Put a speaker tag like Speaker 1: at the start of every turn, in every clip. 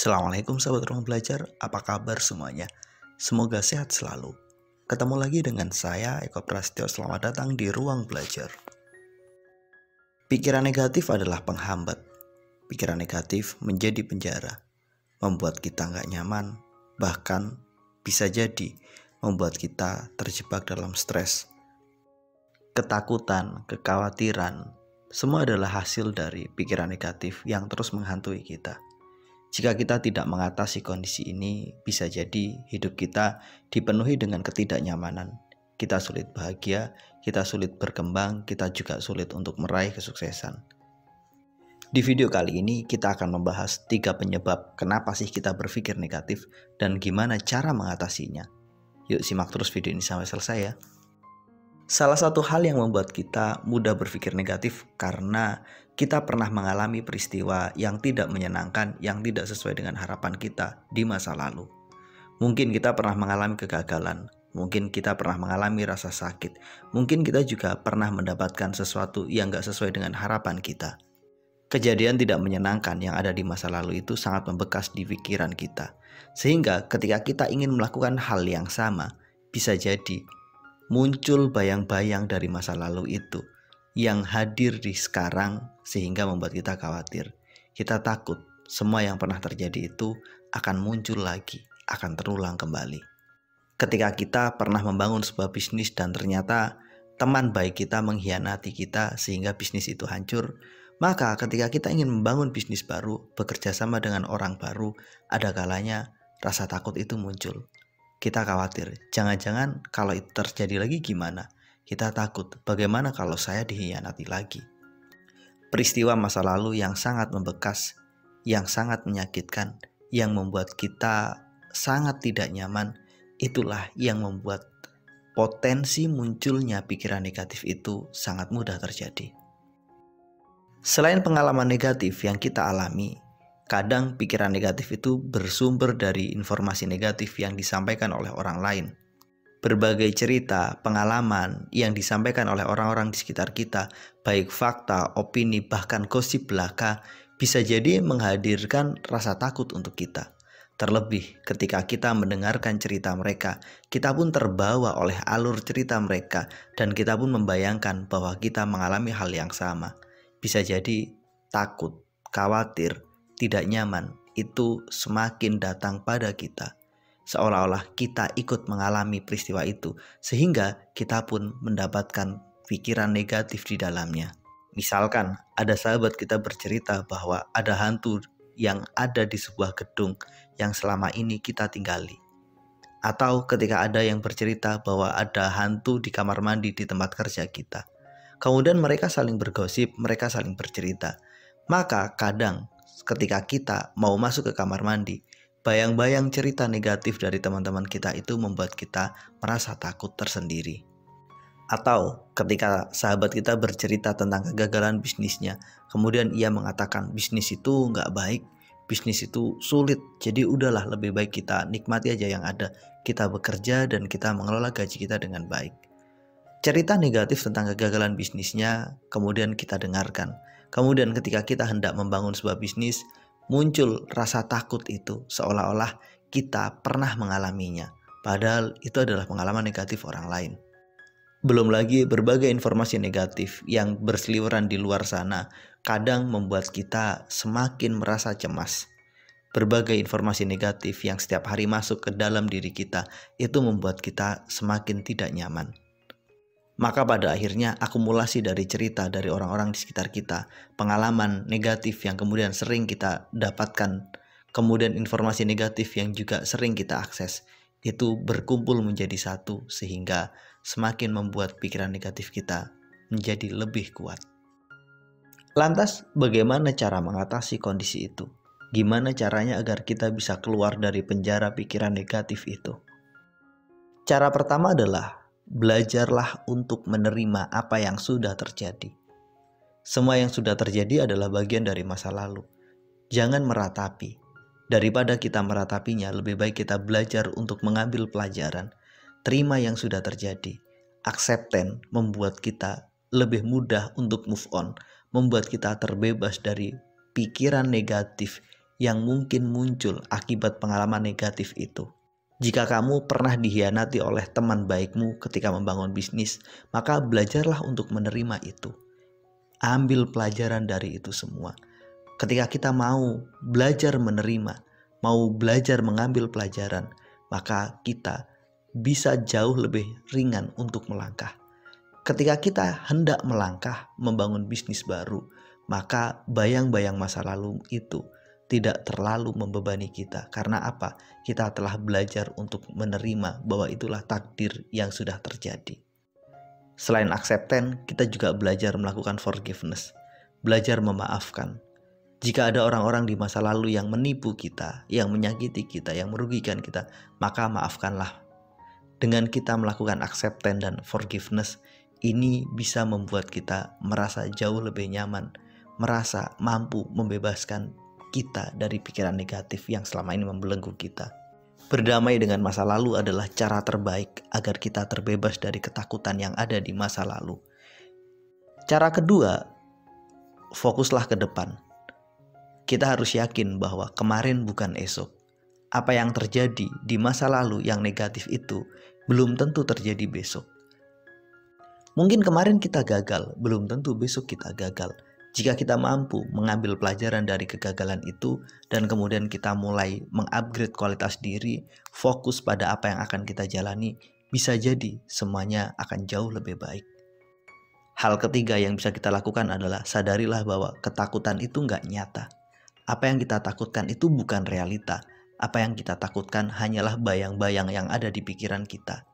Speaker 1: Assalamualaikum sahabat ruang belajar, apa kabar semuanya? Semoga sehat selalu. Ketemu lagi dengan saya, Eko Prastyo. Selamat datang di ruang belajar. Pikiran negatif adalah penghambat. Pikiran negatif menjadi penjara, membuat kita nggak nyaman, bahkan bisa jadi membuat kita terjebak dalam stres. Ketakutan, kekhawatiran, semua adalah hasil dari pikiran negatif yang terus menghantui kita. Jika kita tidak mengatasi kondisi ini, bisa jadi hidup kita dipenuhi dengan ketidaknyamanan. Kita sulit bahagia, kita sulit berkembang, kita juga sulit untuk meraih kesuksesan. Di video kali ini kita akan membahas 3 penyebab kenapa sih kita berpikir negatif dan gimana cara mengatasinya. Yuk simak terus video ini sampai selesai ya. Salah satu hal yang membuat kita mudah berpikir negatif karena kita pernah mengalami peristiwa yang tidak menyenangkan, yang tidak sesuai dengan harapan kita di masa lalu. Mungkin kita pernah mengalami kegagalan, mungkin kita pernah mengalami rasa sakit, mungkin kita juga pernah mendapatkan sesuatu yang gak sesuai dengan harapan kita. Kejadian tidak menyenangkan yang ada di masa lalu itu sangat membekas di pikiran kita. Sehingga ketika kita ingin melakukan hal yang sama, bisa jadi muncul bayang-bayang dari masa lalu itu yang hadir di sekarang sehingga membuat kita khawatir. Kita takut semua yang pernah terjadi itu akan muncul lagi, akan terulang kembali. Ketika kita pernah membangun sebuah bisnis dan ternyata teman baik kita mengkhianati kita sehingga bisnis itu hancur, maka ketika kita ingin membangun bisnis baru, bekerja sama dengan orang baru, ada kalanya rasa takut itu muncul. Kita khawatir, jangan-jangan kalau itu terjadi lagi gimana? Kita takut, bagaimana kalau saya dikhianati lagi? Peristiwa masa lalu yang sangat membekas, yang sangat menyakitkan, yang membuat kita sangat tidak nyaman, itulah yang membuat potensi munculnya pikiran negatif itu sangat mudah terjadi. Selain pengalaman negatif yang kita alami, kadang pikiran negatif itu bersumber dari informasi negatif yang disampaikan oleh orang lain. Berbagai cerita, pengalaman yang disampaikan oleh orang-orang di sekitar kita, baik fakta, opini, bahkan gosip belaka, bisa jadi menghadirkan rasa takut untuk kita. Terlebih ketika kita mendengarkan cerita mereka, kita pun terbawa oleh alur cerita mereka dan kita pun membayangkan bahwa kita mengalami hal yang sama. Bisa jadi takut, khawatir, tidak nyaman itu semakin datang pada kita. Seolah-olah kita ikut mengalami peristiwa itu sehingga kita pun mendapatkan pikiran negatif di dalamnya. Misalkan ada sahabat kita bercerita bahwa ada hantu yang ada di sebuah gedung yang selama ini kita tinggali. Atau ketika ada yang bercerita bahwa ada hantu di kamar mandi di tempat kerja kita. Kemudian mereka saling bergosip, mereka saling bercerita. Maka kadang ketika kita mau masuk ke kamar mandi, bayang-bayang cerita negatif dari teman-teman kita itu membuat kita merasa takut tersendiri. Atau ketika sahabat kita bercerita tentang kegagalan bisnisnya, kemudian ia mengatakan bisnis itu nggak baik, bisnis itu sulit, jadi udahlah lebih baik kita nikmati aja yang ada. Kita bekerja dan kita mengelola gaji kita dengan baik. Cerita negatif tentang kegagalan bisnisnya kemudian kita dengarkan. Kemudian ketika kita hendak membangun sebuah bisnis, muncul rasa takut itu seolah-olah kita pernah mengalaminya. Padahal itu adalah pengalaman negatif orang lain. Belum lagi berbagai informasi negatif yang berseliweran di luar sana kadang membuat kita semakin merasa cemas. Berbagai informasi negatif yang setiap hari masuk ke dalam diri kita itu membuat kita semakin tidak nyaman. Maka pada akhirnya akumulasi dari cerita dari orang-orang di sekitar kita, pengalaman negatif yang kemudian sering kita dapatkan, kemudian informasi negatif yang juga sering kita akses, itu berkumpul menjadi satu sehingga semakin membuat pikiran negatif kita menjadi lebih kuat. Lantas bagaimana cara mengatasi kondisi itu? Gimana caranya agar kita bisa keluar dari penjara pikiran negatif itu? Cara pertama adalah belajarlah untuk menerima apa yang sudah terjadi. Semua yang sudah terjadi adalah bagian dari masa lalu. Jangan meratapi. Daripada kita meratapinya, lebih baik kita belajar untuk mengambil pelajaran. Terima yang sudah terjadi. Acceptance membuat kita lebih mudah untuk move on, membuat kita terbebas dari pikiran negatif yang mungkin muncul akibat pengalaman negatif itu. Jika kamu pernah dikhianati oleh teman baikmu ketika membangun bisnis, maka belajarlah untuk menerima itu. Ambil pelajaran dari itu semua. Ketika kita mau belajar menerima, mau belajar mengambil pelajaran, maka kita bisa jauh lebih ringan untuk melangkah. Ketika kita hendak melangkah membangun bisnis baru, maka bayang-bayang masa lalu itu tidak terlalu membebani kita. Karena apa? Kita telah belajar untuk menerima bahwa itulah takdir yang sudah terjadi. Selain acceptance, kita juga belajar melakukan forgiveness, belajar memaafkan. Jika ada orang-orang di masa lalu yang menipu kita, yang menyakiti kita, yang merugikan kita, maka maafkanlah. Dengan kita melakukan acceptance dan forgiveness, ini bisa membuat kita merasa jauh lebih nyaman, merasa mampu membebaskan kita dari pikiran negatif yang selama ini membelenggu kita. Berdamai dengan masa lalu adalah cara terbaik agar kita terbebas dari ketakutan yang ada di masa lalu. Cara kedua, fokuslah ke depan. Kita harus yakin bahwa kemarin bukan esok. Apa yang terjadi di masa lalu yang negatif itu belum tentu terjadi besok. Mungkin kemarin kita gagal, belum tentu besok kita gagal. Jika kita mampu mengambil pelajaran dari kegagalan itu dan kemudian kita mulai mengupgrade kualitas diri, fokus pada apa yang akan kita jalani, bisa jadi semuanya akan jauh lebih baik. Hal ketiga yang bisa kita lakukan adalah sadarilah bahwa ketakutan itu nggak nyata. Apa yang kita takutkan itu bukan realita. Apa yang kita takutkan hanyalah bayang-bayang yang ada di pikiran kita.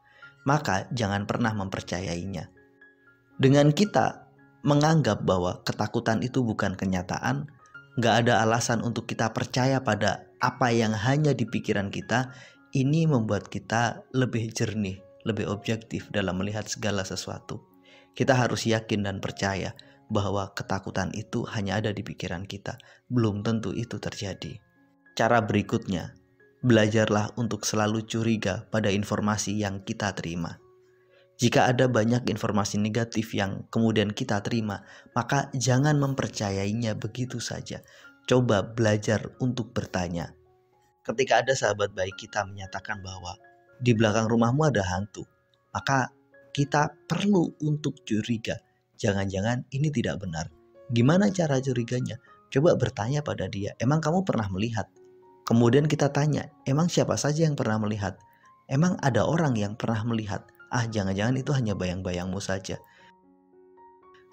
Speaker 1: Maka jangan pernah mempercayainya. Dengan kita menganggap bahwa ketakutan itu bukan kenyataan, nggak ada alasan untuk kita percaya pada apa yang hanya di pikiran kita. Ini membuat kita lebih jernih, lebih objektif dalam melihat segala sesuatu. Kita harus yakin dan percaya bahwa ketakutan itu hanya ada di pikiran kita. Belum tentu itu terjadi. Cara berikutnya, belajarlah untuk selalu curiga pada informasi yang kita terima. Jika ada banyak informasi negatif yang kemudian kita terima, maka jangan mempercayainya begitu saja. Coba belajar untuk bertanya. Ketika ada sahabat baik kita menyatakan bahwa di belakang rumahmu ada hantu, maka kita perlu untuk curiga. Jangan-jangan ini tidak benar. Gimana cara curiganya? Coba bertanya pada dia, emang kamu pernah melihat? Kemudian kita tanya, emang siapa saja yang pernah melihat? Emang ada orang yang pernah melihat? Jangan-jangan itu hanya bayang-bayangmu saja.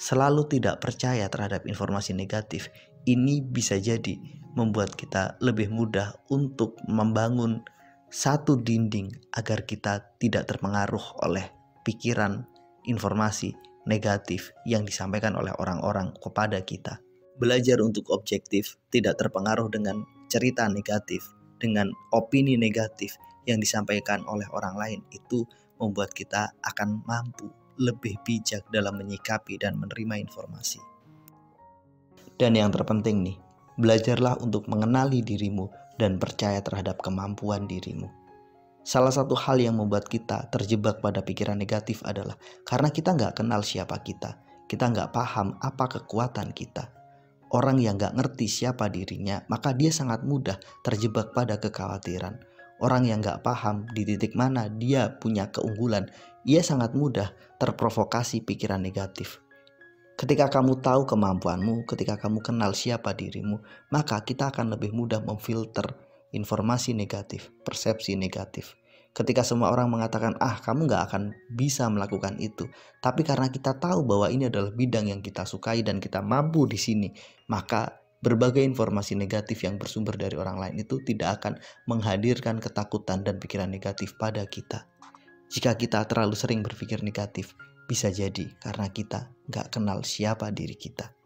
Speaker 1: Selalu tidak percaya terhadap informasi negatif. Ini bisa jadi membuat kita lebih mudah untuk membangun satu dinding agar kita tidak terpengaruh oleh pikiran informasi negatif yang disampaikan oleh orang-orang kepada kita. Belajar untuk objektif, tidak terpengaruh dengan cerita negatif, dengan opini negatif yang disampaikan oleh orang lain, itu membuat kita akan mampu lebih bijak dalam menyikapi dan menerima informasi. Dan yang terpenting nih, belajarlah untuk mengenali dirimu dan percaya terhadap kemampuan dirimu. Salah satu hal yang membuat kita terjebak pada pikiran negatif adalah karena kita nggak kenal siapa kita nggak paham apa kekuatan kita. Orang yang nggak ngerti siapa dirinya, maka dia sangat mudah terjebak pada kekhawatiran. Orang yang gak paham di titik mana dia punya keunggulan, ia sangat mudah terprovokasi pikiran negatif. Ketika kamu tahu kemampuanmu, ketika kamu kenal siapa dirimu, maka kita akan lebih mudah memfilter informasi negatif, persepsi negatif. Ketika semua orang mengatakan, kamu gak akan bisa melakukan itu, tapi karena kita tahu bahwa ini adalah bidang yang kita sukai dan kita mampu di sini, maka berbagai informasi negatif yang bersumber dari orang lain itu tidak akan menghadirkan ketakutan dan pikiran negatif pada kita. Jika kita terlalu sering berpikir negatif, bisa jadi karena kita gak kenal siapa diri kita.